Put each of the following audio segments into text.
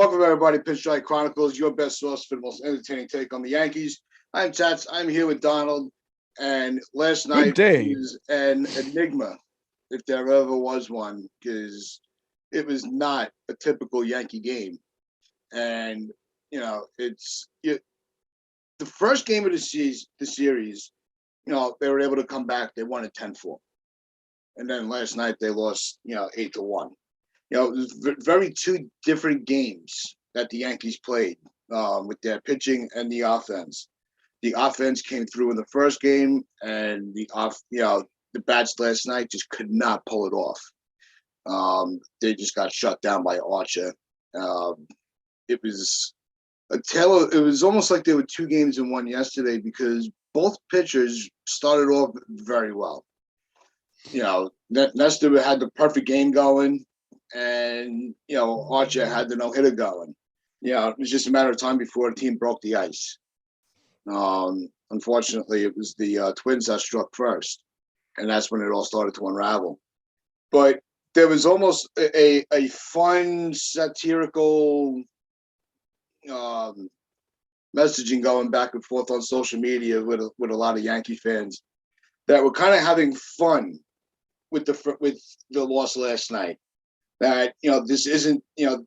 Welcome, everybody. Pinstripe Chronicles, your best source for the most entertaining take on the Yankees. I'm Tats. I'm here with Donald. And last night was an enigma, if there ever was one, because it was not a typical Yankee game. And, the first game of the series, they were able to come back. They won at 10-4. And then last night they lost, 8-1. It was very two different games that the Yankees played with their pitching and the offense. The offense came through in the first game, and the bats last night just could not pull it off. They just got shut down by Archer. It was it was almost like there were two games in one yesterday because both pitchers started off very well. Nestor had the perfect game going. And, Archer had the no-hitter going. It was just a matter of time before the team broke the ice. Unfortunately, it was the Twins that struck first, and that's when it all started to unravel. But there was almost a fun, satirical messaging going back and forth on social media with a lot of Yankee fans that were kind of having fun with the loss last night. That this isn't a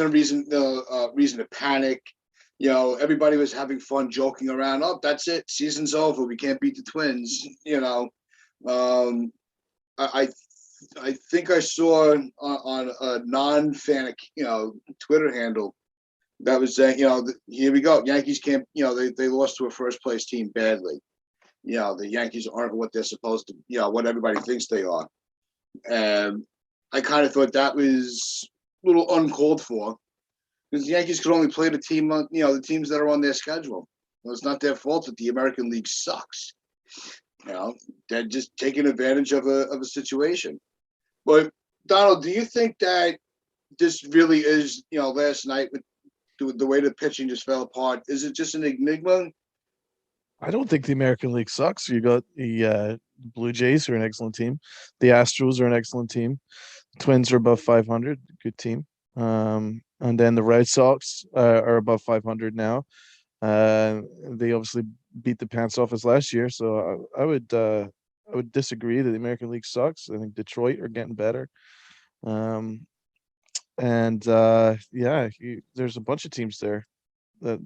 reason to panic. Everybody was having fun, joking around. Oh, that's it, season's over. We can't beat the Twins. I think I saw on a non-fan Twitter handle that was saying here we go. Yankees can't. They lost to a first place team badly. The Yankees aren't what they're supposed to. What everybody thinks they are. And I kind of thought that was a little uncalled for because the Yankees could only play the teams that are on their schedule. Well, it's not their fault that the American League sucks. They're just taking advantage of a situation. But Donald, do you think that this really is, last night with the way the pitching just fell apart? Is it just an enigma? I don't think the American League sucks. You got the Blue Jays, who are an excellent team. The Astros are an excellent team. The Twins are above 500, good team. And then the Red Sox are above 500 now. They obviously beat the pants off us last year, so I would disagree that the American League sucks. I think Detroit are getting better. There's a bunch of teams there that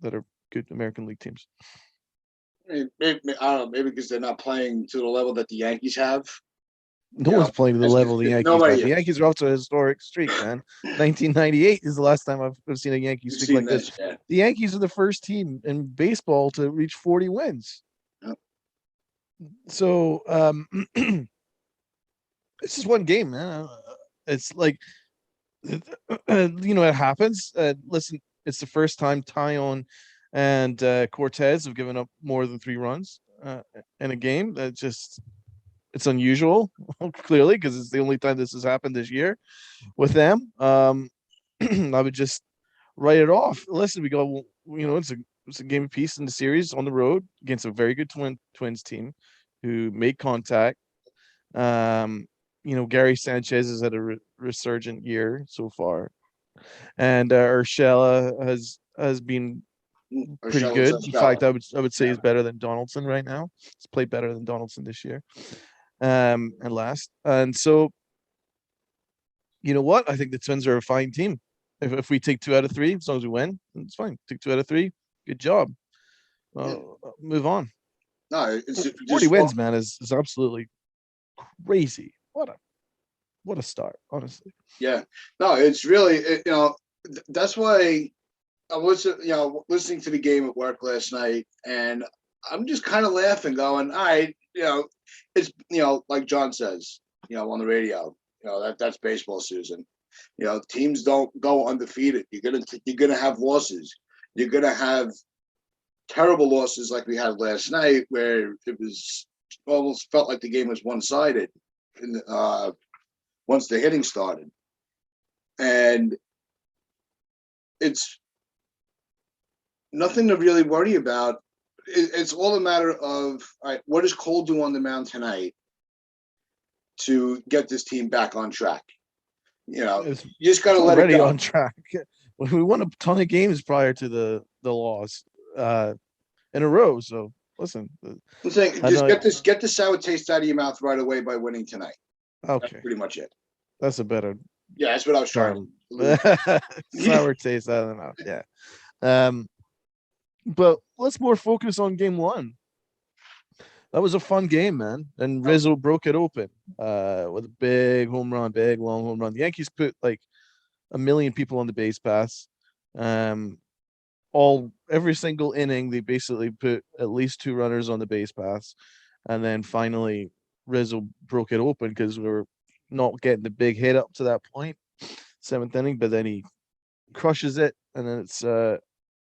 are good American League teams. Maybe, I don't know, maybe because they're not playing to the level that the Yankees have. No one's playing to the level the Yankees have. The Yankees are off to a historic streak, man. 1998 is the last time I've seen a Yankees streak like this. Yeah. The Yankees are the first team in baseball to reach 40 wins. Yep. So it's just one game, man. It's like, it happens. Listen, it's the first time Taillon and Cortez have given up more than 3 runs in a game. It's unusual, clearly, because it's the only time this has happened this year with them. I would just write it off. Listen, we go, it's a game of peace in the series on the road against a very good Twins team who made contact. Gary Sanchez has had a resurgent year so far, and Urshela has been pretty good. In fact, I would say he's better than Donaldson right now. He's played better than Donaldson this year. And so, you know what? I think the Twins are a fine team. If we take 2 out of 3, as long as we win, it's fine. Take 2 out of 3, good job. Move on. No, 40 wins, man, is absolutely crazy. What a start, honestly. Yeah, no, it's really that's why I was listening to the game at work last night, and I'm just kind of laughing, going, all right, it's like John says, on the radio, that's baseball season. Teams don't go undefeated. You're gonna have losses. You're gonna have terrible losses like we had last night, where it was almost felt like the game was one-sided once the hitting started. And it's nothing to really worry about. It's all a matter of, all right, what does Cole do on the mound tonight to get this team back on track? You just got to it's let it already go. on track. We won a ton of games prior to the loss in a row. So listen, I'm saying just get the sour taste out of your mouth right away by winning tonight. Okay, that's pretty much it. That's a better. Yeah, that's what I was trying to. Sour taste out of the mouth. Yeah. But let's more focus on game one. That was a fun game, man. And Rizzo broke it open with a big home run, big long home run. The Yankees put like a million people on the base pass. Every single inning, they basically put at least 2 runners on the base pass. And then finally Rizzo broke it open because we were not getting the big hit up to that point, 7th inning, but then he crushes it, and then it's that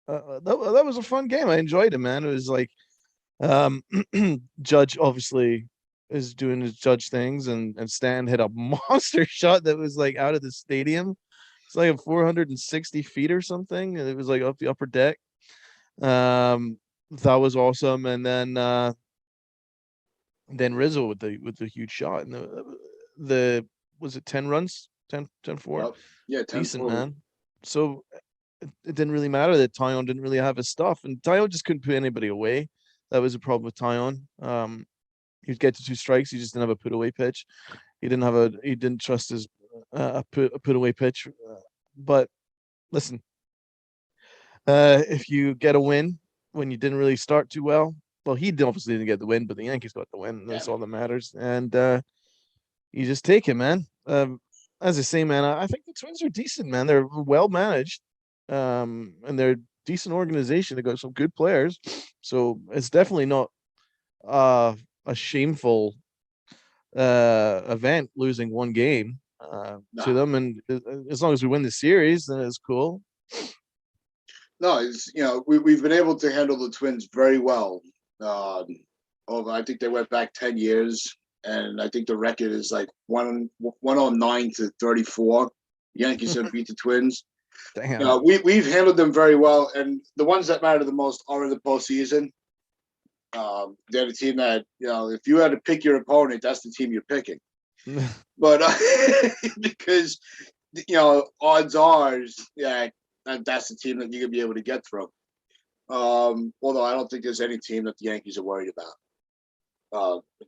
was a fun game. I enjoyed it, man. It was like Judge obviously is doing his Judge things, and Stan hit a monster shot that was like out of the stadium. It's like 460 feet or something, and it was like up the upper deck. That was awesome. And then Rizzo with the huge shot, and the was it 10 runs, 10-4? Yeah, 10-4. Decent, man. So it didn't really matter that Taillon didn't really have his stuff, and Taillon just couldn't put anybody away. That was a problem with Taillon. He'd get to 2 strikes. He just didn't have a put away pitch. He didn't trust his put away pitch. But listen, if you get a win when you didn't really start too well, he obviously didn't get the win, but the Yankees got the win. That's all that matters. And you just take it, man. As I say, man, I think the Twins are decent, man. They're well managed, and they're a decent organization. They got some good players, so it's definitely not a shameful event losing 1 game to them. And as long as we win the series, then it's cool. No, it's we've been able to handle the Twins very well. I think they went back 10 years. And I think the record is like 109-34. Yankees have beat the Twins. Damn. We've handled them very well, and the ones that matter the most are in the postseason. They're the team that if you had to pick your opponent, that's the team you're picking. But because odds are, that's the team that you could be able to get through. Although I don't think there's any team that the Yankees are worried about.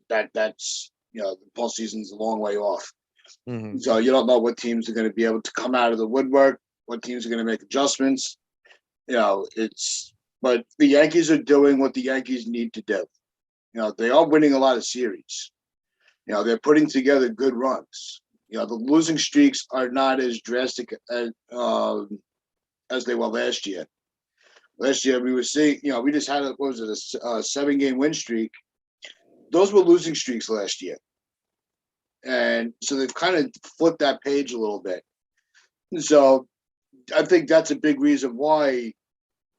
That's the postseason's a long way off. Mm-hmm. So you don't know what teams are going to be able to come out of the woodwork, what teams are going to make adjustments. But the Yankees are doing what the Yankees need to do. They are winning a lot of series. They're putting together good runs. The losing streaks are not as drastic as they were last year. Last year we were seeing, we just had a 7-game win streak. Those were losing streaks last year. And so they've kind of flipped that page a little bit. So I think that's a big reason why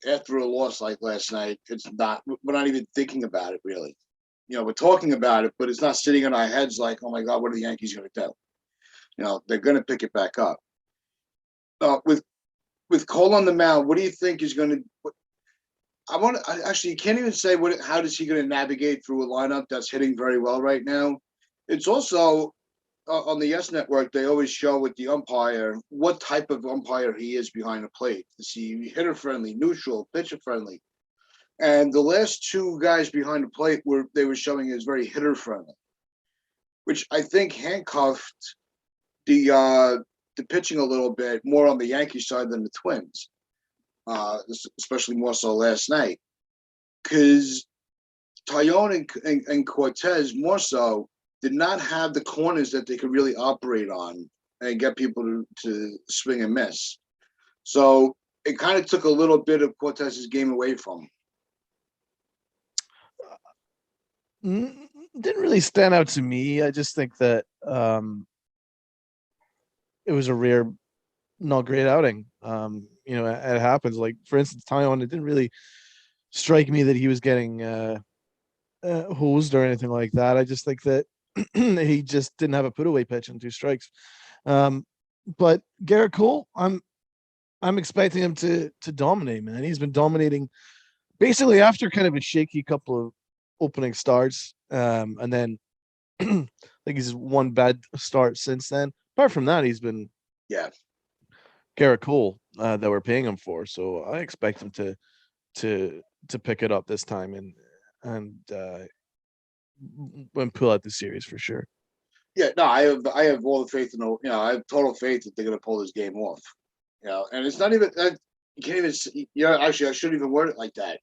after a loss like last night, we're not even thinking about it really. We're talking about it, but it's not sitting in our heads like, oh my God, what are the Yankees going to do? They're going to pick it back up. With Cole on the mound, what do you think is going to you can't even say how is he going to navigate through a lineup that's hitting very well right now. It's also on the Yes Network, they always show with the umpire what type of umpire he is behind the plate. Is he hitter friendly, neutral, pitcher friendly? And the last 2 guys behind the plate were showing as very hitter friendly, which I think handcuffed the pitching a little bit more on the Yankee side than the Twins. Especially more so last night, because Taillon and Cortez more so did not have the corners that they could really operate on and get people to swing and miss. So it kind of took a little bit of Cortez's game away from him. Didn't really stand out to me. I just think that it was a rare, not great outing. It happens. Like, for instance, Taillon, it didn't really strike me that he was getting hosed or anything like that. I just think that he just didn't have a put away pitch on 2 strikes. But Garrett Cole, I'm expecting him to dominate, man. He's been dominating basically after kind of a shaky couple of opening starts. And then I think he's 1 bad start since then. apart from that, he's been Garrett Cole that we're paying him for. So I expect him to pick it up this time and pull out the series for sure. Yeah, no, I have all the faith in I have total faith that they're going to pull this game off. And it's not even that you can't even. Actually, I shouldn't even word it like that.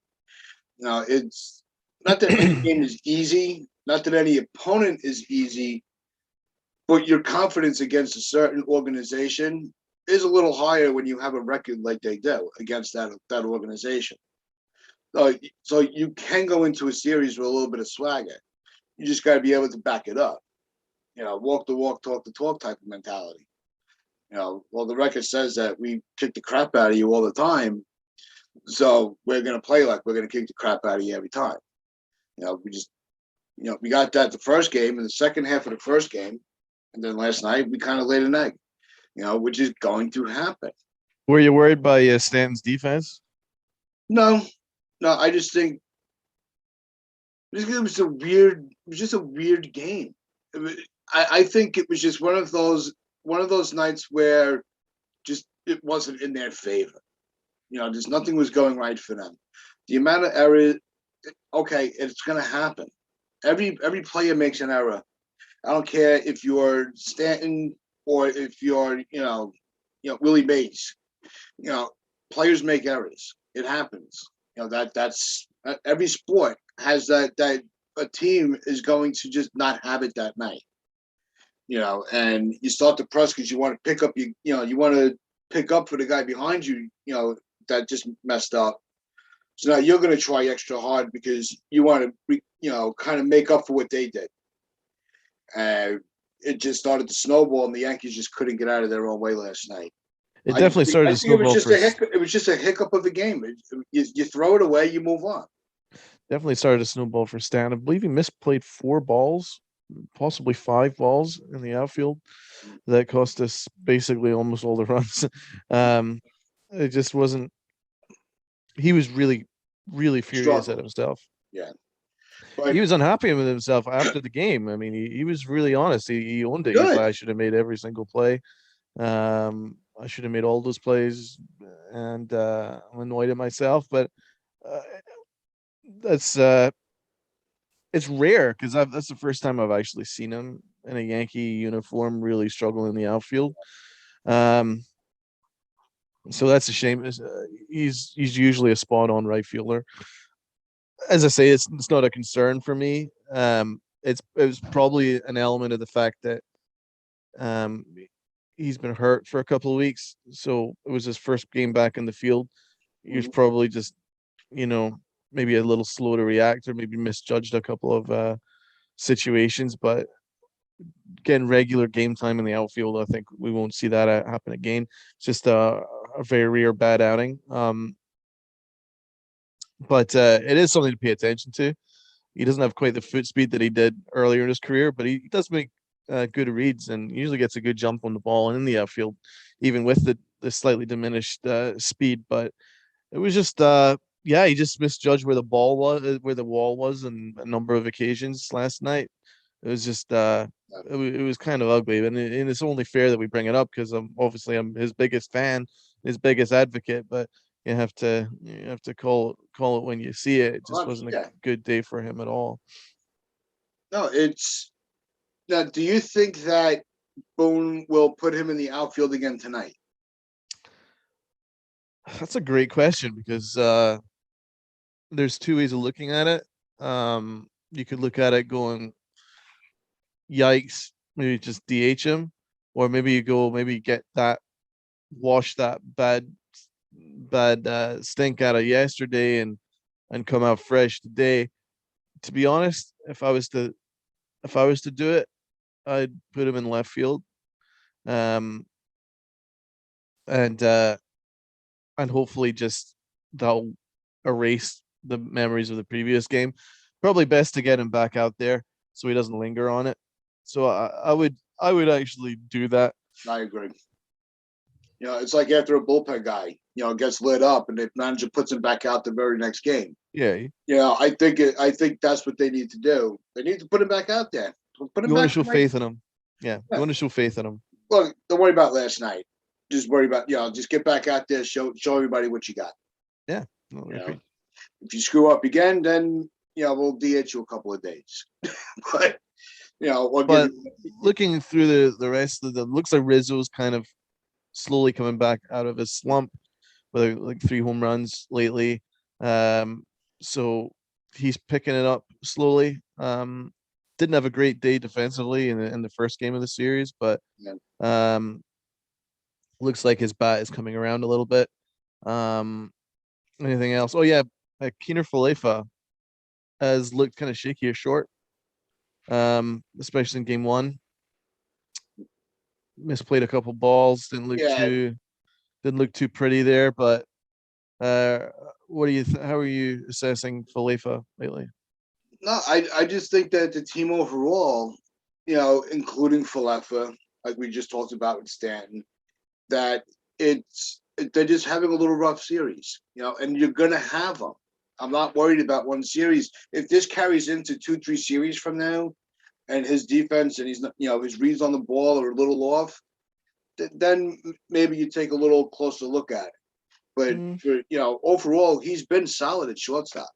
It's not that any game is easy, not that any opponent is easy, but your confidence against a certain organization is a little higher when you have a record like they do against that organization. So you can go into a series with a little bit of swagger. You just got to be able to back it up. Walk the walk, talk the talk type of mentality. Well, the record says that we kick the crap out of you all the time. So we're going to play like we're going to kick the crap out of you every time. We got that the first game in the second half of the first game. And then last night we kind of laid an egg, which is going to happen. Were you worried by Stanton's defense? No, I just think it was just a weird game. I think it was just one of those nights where just it wasn't in their favor. Just nothing was going right for them. The amount of errors, okay, it's going to happen. Every player makes an error. I don't care if you're Stanton or if you're Willie Mays. Players make errors. It happens. That's every sport has that a team is going to just not have it that night. And you start to press because you want to pick up you want to pick up for the guy behind you, that just messed up. So now you're going to try extra hard because you want to, kind of make up for what they did. And it just started to snowball, and the Yankees just couldn't get out of their own way last night. It definitely started to snowball. It was just a hiccup of the game. You throw it away, you move on. Definitely started to snowball for Stan. I believe he misplayed 4 balls, possibly 5 balls in the outfield. That cost us basically almost all the runs. It just wasn't. He was really, really furious at himself. Yeah. But he was unhappy with himself after the game. I mean, he was really honest. He owned it. Good. He's like, I should have made every single play. I should have made all those plays, and I'm annoyed at myself. But that's it's rare because that's the first time I've actually seen him in a Yankee uniform really struggle in the outfield. So that's a shame. He's usually a spot on right fielder. As I say, it's not a concern for me. It was probably an element of the fact that he's been hurt for a couple of weeks, so it was his first game back in the field. He was probably just, maybe a little slow to react or maybe misjudged a couple of situations. But getting regular game time in the outfield, I think we won't see that happen again. It's just a very rare bad outing. But it is something to pay attention to. He doesn't have quite the foot speed that he did earlier in his career, but he does make good reads and usually gets a good jump on the ball and in the outfield, even with the slightly diminished speed. But it was just, he just misjudged where the ball was, where the wall was, on a number of occasions last night. It was just, it was kind of ugly, and it's only fair that we bring it up because I'm his biggest fan, his biggest advocate. But you have to call it when you see it. It just wasn't a good day for him at all. No, now. Do you think that Boone will put him in the outfield again tonight? That's a great question because there's 2 ways of looking at it. You could look at it going, yikes, maybe just DH him, or maybe get that, wash that bad stink out of yesterday and come out fresh today. To be honest, if I was to do it, I'd put him in left field, and hopefully just that'll erase the memories of the previous game. Probably best to get him back out there so he doesn't linger on it. So I would actually do that. I agree. It's like after a bullpen guy, gets lit up and the manager puts him back out the very next game. Yeah. I think that's what they need to do. They need to put him back out there. You want to show faith in him. Yeah. You want to show faith in him. look, don't worry about last night. Just worry about, just get back out there, show everybody what you got. Yeah. No, if you screw up again, then we'll DH you a couple of days. But looking through the rest of looks like Rizzo's kind of slowly coming back out of his slump with like 3 home runs lately. So he's picking it up slowly. Didn't have a great day defensively in the first game of the series, but looks like his bat is coming around a little bit. Anything else? Oh yeah, Keener Falefa has looked kind of shaky or short, especially in game 1. Misplayed a couple balls, didn't look too pretty there. But what do you how are you assessing Falefa lately? No, I just think that the team overall, including Falefa, like we just talked about with Stanton, that they're just having a little rough series, and you're gonna have them. I'm not worried about one series. If this carries into 2-3 series from now, and his defense and he's not, his reads on the ball are a little off, then maybe you take a little closer look at it. But for, overall, he's been solid at shortstop.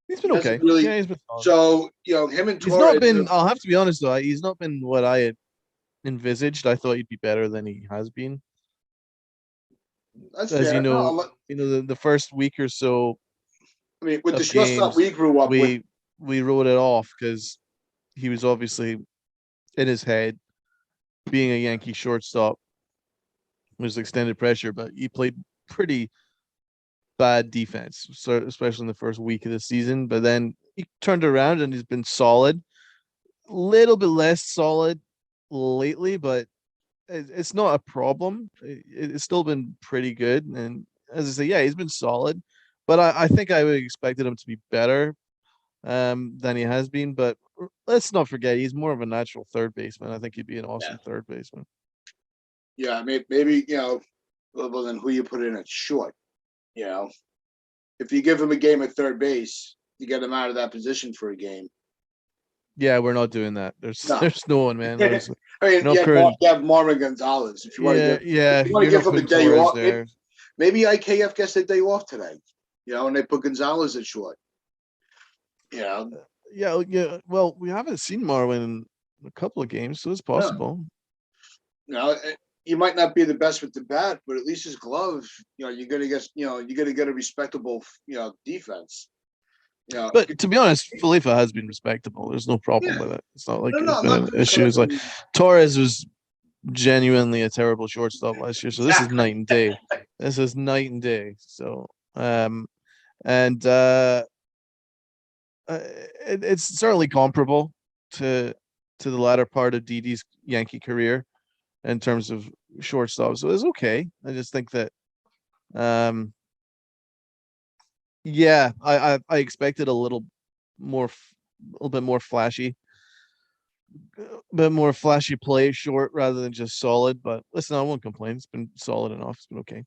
He's been okay. Really, he's been solid. So him and Torres. He's not been. I'll have to be honest though. He's not been what I had envisaged. I thought he'd be better than he has been. That's as fair. The first week or so. I mean, with the shortstop we grew up with, we wrote it off because he was obviously in his head being a Yankee shortstop was extended pressure, but he played pretty bad defense, so especially in the first week of the season. But then he turned around and he's been solid. A little bit less solid lately, but it's not a problem. It's still been pretty good. And as I say, yeah, he's been solid. But I think I would have expected him to be better than he has been. But let's not forget, he's more of a natural third baseman. I think he'd be an awesome third baseman. Yeah, maybe well, then who you put in at short. If you give him a game at third base, you get him out of that position for a game. Yeah, we're not doing that. There's no one, man. I mean, you have Marvin Gonzalez. If you want to give him a day off, maybe IKF gets a day off today. And they put Gonzalez at short. Yeah. Well, we haven't seen Marvin in a couple of games, so it's possible. You might not be the best with the bat, but at least his glove, you're gonna get a respectable, defense. But to be honest, Falefa has been respectable. There's no problem with it. It's not like it's been an issue. It's like Torres was genuinely a terrible shortstop last year, so this is night and day. This is night and day. So, it's certainly comparable to the latter part of Didi's Yankee career in terms of shortstop. So it's okay. I just think that, I expected a little bit more flashy play short rather than just solid. But listen, I won't complain. It's been solid enough. It's been okay.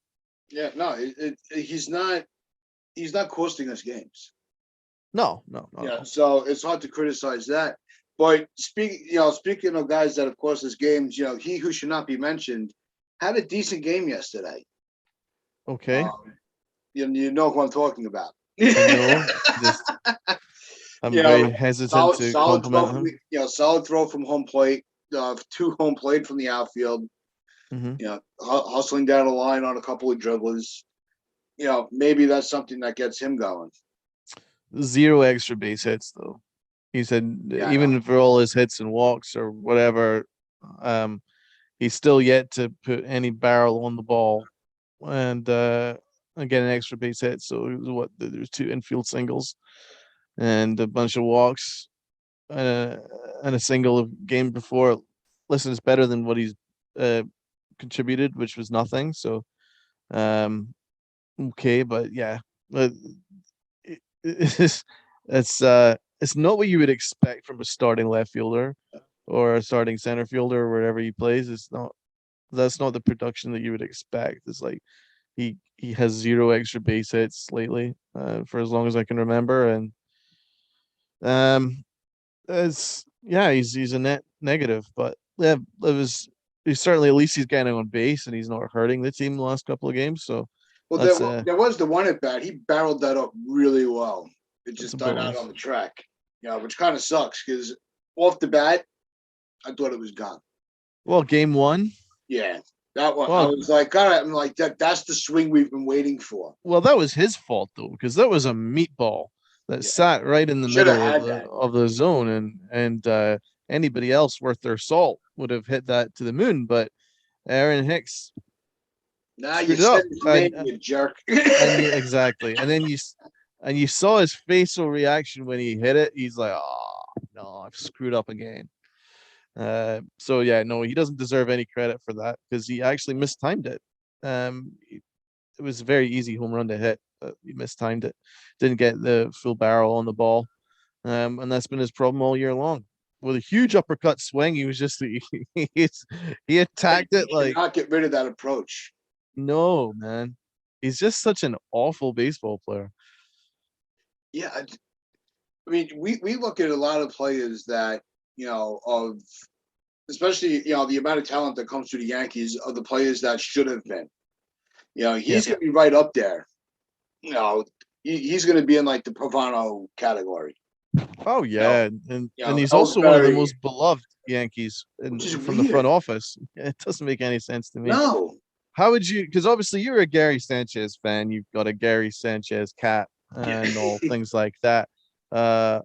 Yeah, no, he's not costing us games. No. Yeah, so it's hard to criticize that. But speaking of guys that have cost us games, he who should not be mentioned had a decent game yesterday. Okay. You know who I'm talking about. I'm very hesitant to compliment him. Solid throw from home plate, 2 home plate from the outfield. Mm-hmm. Hustling down the line on a couple of dribblers. Maybe that's something that gets him going. 0 extra base hits, though. He said even for all his hits and walks or whatever, he's still yet to put any barrel on the ball and get an extra base hit. So it was there's 2 infield singles and a bunch of walks and a single game before. Listen, it's better than what he's contributed, which was nothing. So okay, but yeah, it's not what you would expect from a starting left fielder or a starting center fielder or wherever he plays. That's not the production that you would expect. It's like he has 0 extra base hits lately for as long as I can remember, and he's a net negative. But yeah, it was he's certainly, at least he's getting on base and he's not hurting the team the last couple of games. So Well, that's there was the one at bat. He barreled that up really well. It that's just a died out bonus. on the track, which kind of sucks because off the bat, I thought it was gone. Well, game one. Yeah, that one. I Well, was like, God, I'm like that's the swing we've been waiting for. well, that was his fault though, because that was a meatball that Yeah, sat right in the should have middle of had the that. zone, and anybody else worth their salt would have hit that to the moon. But Aaron Hicks Nah, you screwed it said up, his name, you jerk. and exactly, and then you saw his facial reaction when he hit it. He's like, "Oh no, I've screwed up again." So yeah, no, he doesn't deserve any credit for that because he actually mistimed it. It was a very easy home run to hit, but he mistimed it. Didn't get the full barrel on the ball, and that's been his problem all year long. With a huge uppercut swing, he was just he attacked it You like cannot get rid of that approach. no man. He's just such an awful baseball player. Yeah, I mean, we look at a lot of players that of especially the amount of talent that comes to the Yankees of the players that should have been. He's going to be right up there. He's going to be in like the Pavano category. Oh yeah, and he's also one of the Ellsbury, most beloved Yankees which is from the front weird. office. It doesn't make any sense to me. No, How would you? Because obviously you're a Gary Sanchez fan. You've got a Gary Sanchez cat and all things like that. Uh,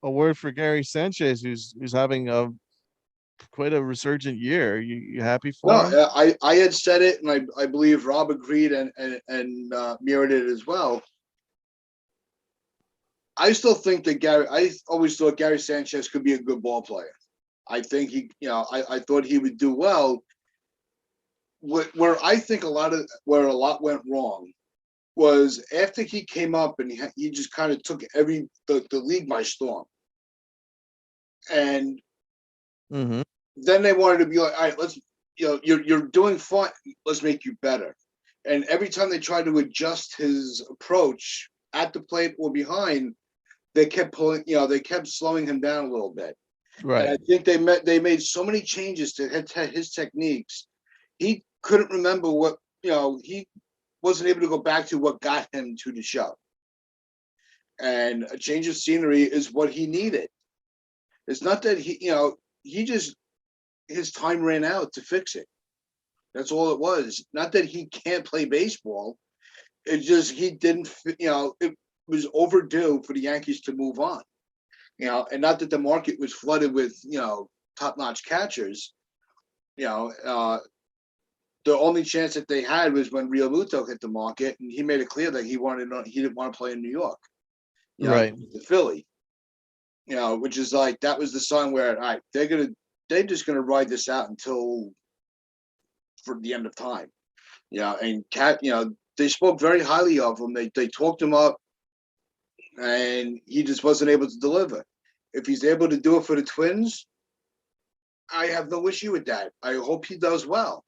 a word for Gary Sanchez, who's having a quite a resurgent year. You happy no. for him? I had said it, and I believe Rob agreed and mirrored it as well. I still think that I always thought Gary Sanchez could be a good ball player. I think I thought he would do well. Where I think a lot went wrong was after he came up and he just kind of took the league by storm. And Mm-hmm. then they wanted to be like, all right, let's, you're doing fine. Let's make you better. And every time they tried to adjust his approach at the plate or behind, they kept they kept slowing him down a little bit. Right. And I think they made so many changes to his techniques. He couldn't remember what, he wasn't able to go back to what got him to the show. And a change of scenery is what he needed. It's not that his time ran out to fix it. That's all it was. Not that he can't play baseball. It's just he didn't, it was overdue for the Yankees to move on. And not that the market was flooded with, top-notch catchers. The only chance that they had was when Real Muto hit the market, and he made it clear that he didn't want to play in New York. Right. The Philly. Which is like that was the sign where all right, they're just gonna ride this out until for the end of time. And Cat, they spoke very highly of him. They talked him up, and he just wasn't able to deliver. If he's able to do it for the Twins, I have no issue with that. I hope he does well.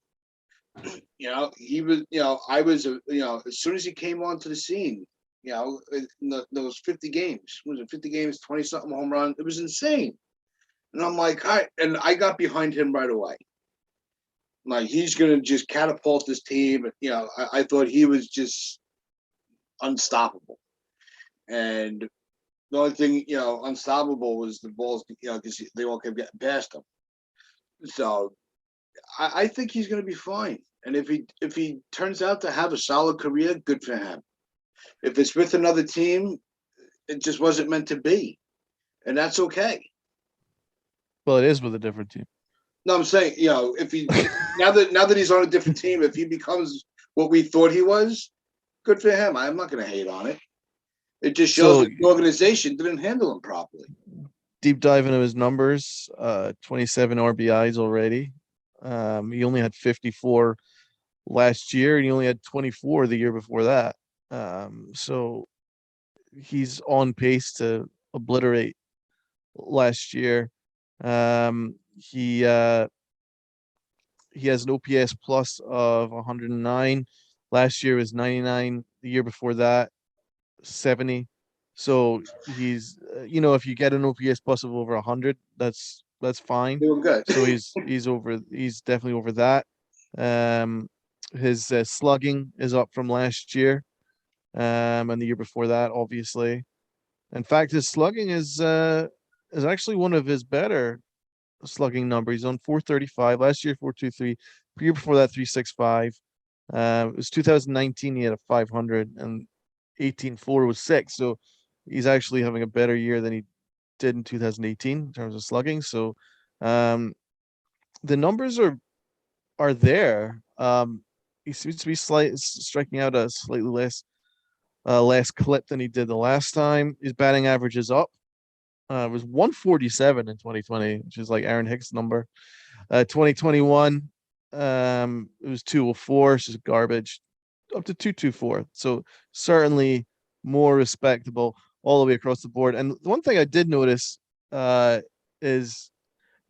He was, I was, as soon as he came onto the scene, in those 50 games, was it 50 games, 20 something home run? It was insane. And I'm like, and I got behind him right away. Like, he's going to just catapult this team. I thought he was just unstoppable. And the only thing, unstoppable was the balls, because they all kept getting past him. So I think he's going to be fine. And if he turns out to have a solid career, good for him. If it's with another team, it just wasn't meant to be, and that's okay. Well, it is with a different team. No, I'm saying, if he now that he's on a different team, if he becomes what we thought he was, good for him. I'm not going to hate on it. It just shows that the organization didn't handle him properly. Deep dive into his numbers, 27 RBIs already. He only had 54 last year, and he only had 24 the year before that. So he's on pace to obliterate last year. He has an OPS plus of 109. Last year was 99. The year before that, 70. So he's, if you get an OPS plus of over 100, that's That's fine. Doing good. So he's definitely over that. His slugging is up from last year, and the year before that, obviously. In fact, his slugging is actually one of his better slugging numbers. He's on 435 last year, 423. The year before that, 365. It was 2019. He had a 500, and 18.4 was 6. So he's actually having a better year than he did in 2018 in terms of slugging. So the numbers are there. He seems to be striking out a slightly less clip than he did the last time. His batting average is up. It was 147 in 2020, which is like Aaron Hicks' number. 2021, it was 204, which is garbage, up to 224. So certainly more respectable all the way across the board. And the one thing I did notice is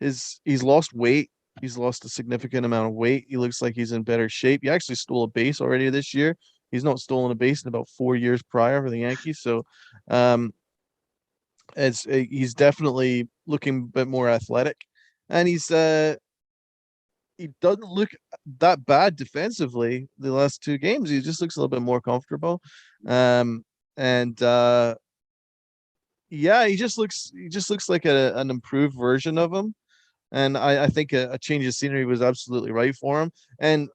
he's lost weight. He's lost a significant amount of weight. He looks like he's in better shape. He actually stole a base already this year. He's not stolen a base in about 4 years prior for the Yankees. So he's definitely looking a bit more athletic, and he doesn't look that bad defensively the last 2 games. He just looks a little bit more comfortable. And yeah, he just looks like an improved version of him. And I think a change of scenery was absolutely right for him. And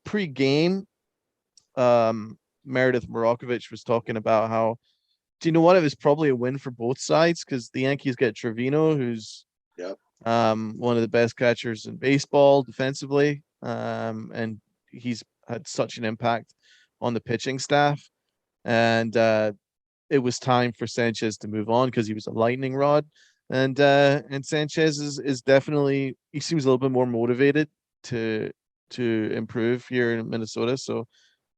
pre-game, Meredith Marakovich was talking about how, do you know what? It was probably a win for both sides because the Yankees get Trevino, who's one of the best catchers in baseball defensively, and he's had such an impact on the pitching staff. And it was time for Sanchez to move on because he was a lightning rod. And Sanchez is definitely, he seems a little bit more motivated to improve here in Minnesota. So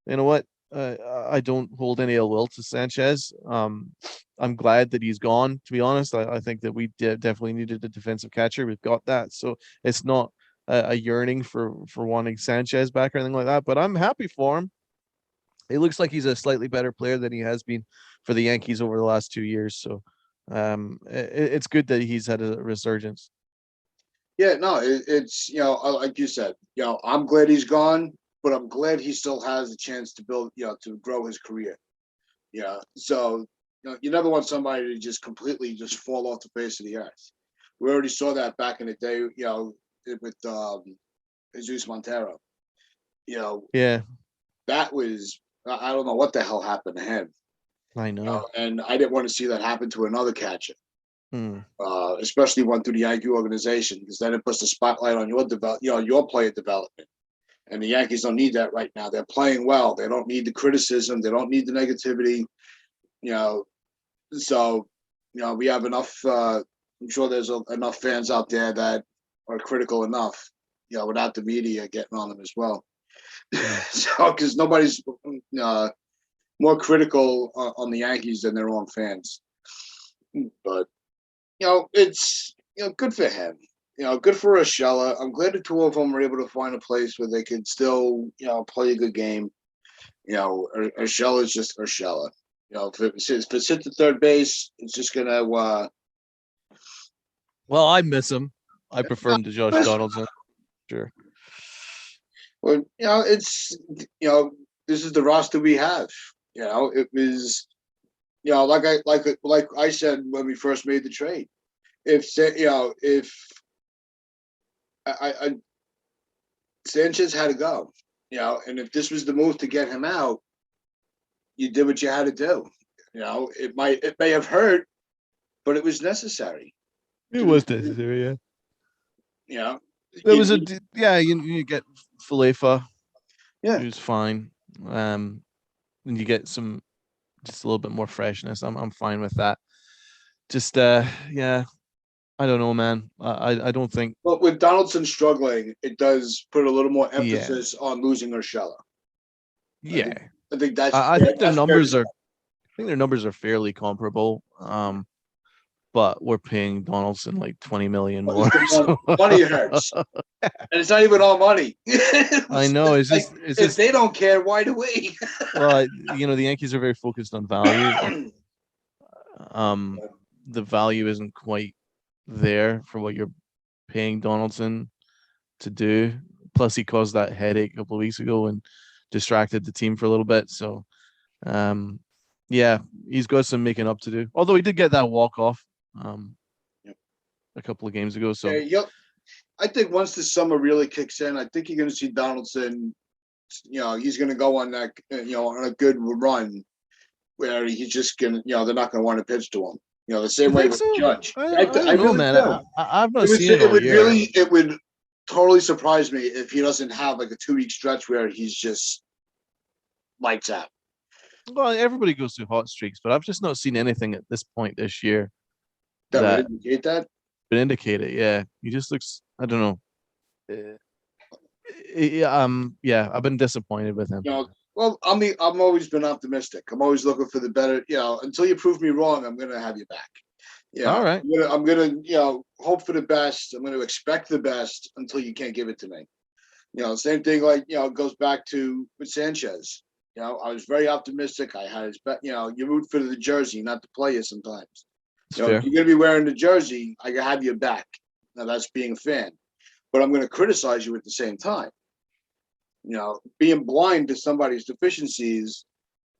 you know what? I don't hold any ill will to Sanchez. I'm glad that he's gone, to be honest. I think that we definitely needed a defensive catcher. We've got that. So it's not a yearning for wanting Sanchez back or anything like that, but I'm happy for him. It looks like he's a slightly better player than he has been for the Yankees over the last 2 years. So it's good that he's had a resurgence. Yeah, no, it's like you said, I'm glad he's gone, but I'm glad he still has a chance to build, to grow his career. Yeah, so you never want somebody to just completely just fall off the face of the earth. We already saw that back in the day, with Jesus Montero. Yeah, that was, I don't know what the hell happened to him. I know. And I didn't want to see that happen to another catcher. Hmm. Especially one through the Yankee organization, because then it puts the spotlight on your player development. And the Yankees don't need that right now. They're playing well. They don't need the criticism. They don't need the negativity. So we have enough. I'm sure there's enough fans out there that are critical enough. Without the media getting on them as well. So because nobody's more critical on the Yankees than their own fans. But it's good for him. Good for Urshela. I'm glad the two of them were able to find a place where they could still play a good game. Urshela is just Urshela. If it sits at third base, it's just gonna. Well, I miss him. I prefer him to Josh Donaldson. Sure. Well, it's this is the roster we have. It was like I said when we first made the trade. If Sanchez had to go, and if this was the move to get him out, you did what you had to do. It may have hurt, but it was necessary. It was necessary, yeah. There was you get Falefa, who's fine. And you get just a little bit more freshness. I'm fine with that. Just I don't know, man. I don't think. But with Donaldson struggling, it does put a little more emphasis on losing Urshela. Yeah, I think that's. I think their numbers are. I think their numbers are fairly comparable. But we're paying Donaldson like 20 million more. Money hurts, and it's not even all money. I know. It's like, just if they don't care, why do we? Well, the Yankees are very focused on value. The value isn't quite there for what you're paying Donaldson to do. Plus, he caused that headache a couple of weeks ago and distracted the team for a little bit. So, yeah, he's got some making up to do. Although he did get that walk off a couple of games ago. So, I think once the summer really kicks in, I think you're going to see Donaldson. He's going to go on that, on a good run where he's just going to, they're not going to want to pitch to him. The same way with Judge. I don't know, man. I've not seen it all year. It would totally surprise me if he doesn't have like a 2-week stretch where he's just lights out. Well, everybody goes through hot streaks, but I've just not seen anything at this point this year that would indicate that. Would indicate it, yeah. He just looks. I don't know. Yeah, I've been disappointed with him. Well, I'm always been optimistic. I'm always looking for the better. Until you prove me wrong, I'm gonna have you back. All right. I'm gonna hope for the best. I'm gonna expect the best until you can't give it to me. Same thing like goes back to with Sanchez. I was very optimistic. I had his bet. You root for the jersey, not the player sometimes. If you're gonna be wearing the jersey, I can have your back. Now that's being a fan. But I'm gonna criticize you at the same time. Being blind to somebody's deficiencies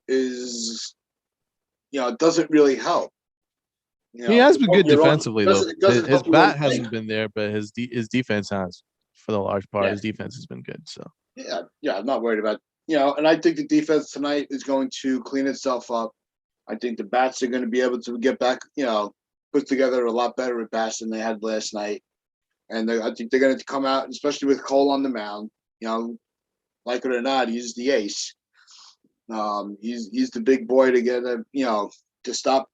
is doesn't really help. He has been good defensively, though. His bat hasn't been there, but his defense has, for the large part. His defense has been good. So I'm not worried about and I think the defense tonight is going to clean itself up. I think the bats are going to be able to get back, put together a lot better at bats than they had last night, and I think they're going to come out, especially with Cole on the mound. Like it or not, he's the ace. He's the big boy to get to stop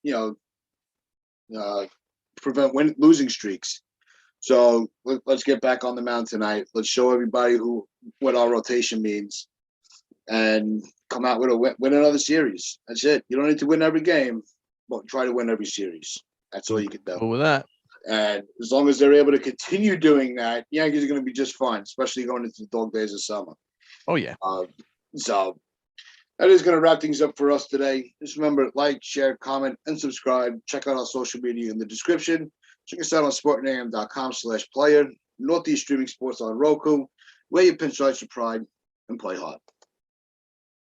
prevent losing streaks. So let's get back on the mound tonight. Let's show everybody what our rotation means, and come out with win another series. That's it. You don't need to win every game, but try to win every series. That's all you can do. Go with that. And as long as they're able to continue doing that, Yankees are going to be just fine, especially going into the dog days of summer. Oh yeah. So that is going to wrap things up for us today. Just remember, like, share, comment, and subscribe. Check out our social media in the description. Check us out on sportnam.com/player. Northeast Streaming Sports on Roku. Wear your pinstripes with pride and play hard.